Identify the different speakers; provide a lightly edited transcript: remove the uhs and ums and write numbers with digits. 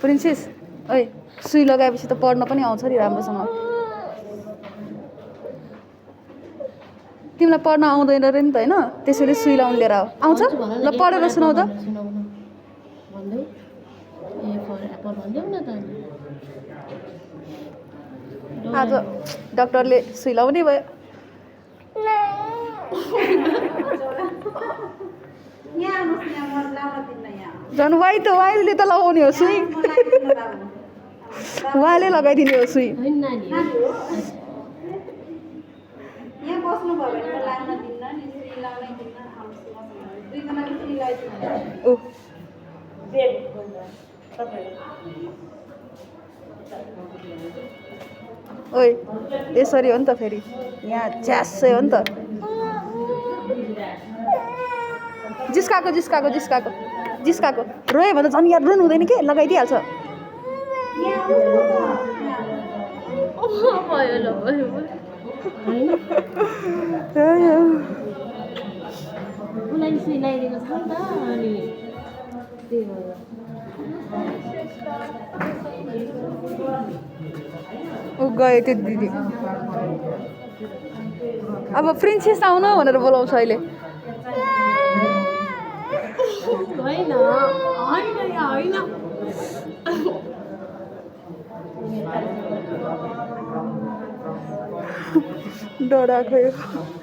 Speaker 1: princess ओइ सुई लगाएपछि त पढ्न पनि आउँछ नि राम्रोसँग तिमीलाई पढ्न आउँदैन र नि त होइन त्यसैले सुई लाउनु लिएर आउँछ ल पढेर सुनाउ त आज डाक्टरले सुई लाउने भयो झन् वाइले त लगाउने हो सुई उहाँले लगाइदिने हो सुई ओइ यसरी हो नि त फेरि यहाँ च्यासै हो नि त जिस्काको रोयो भने त झन् याद रुनु हुँदैन के लगाइदिइहाल्छ ऊ गयो त्यो दिदी अब प्रिन्सेस आउन भनेर बोलाउँछ अहिले डराएको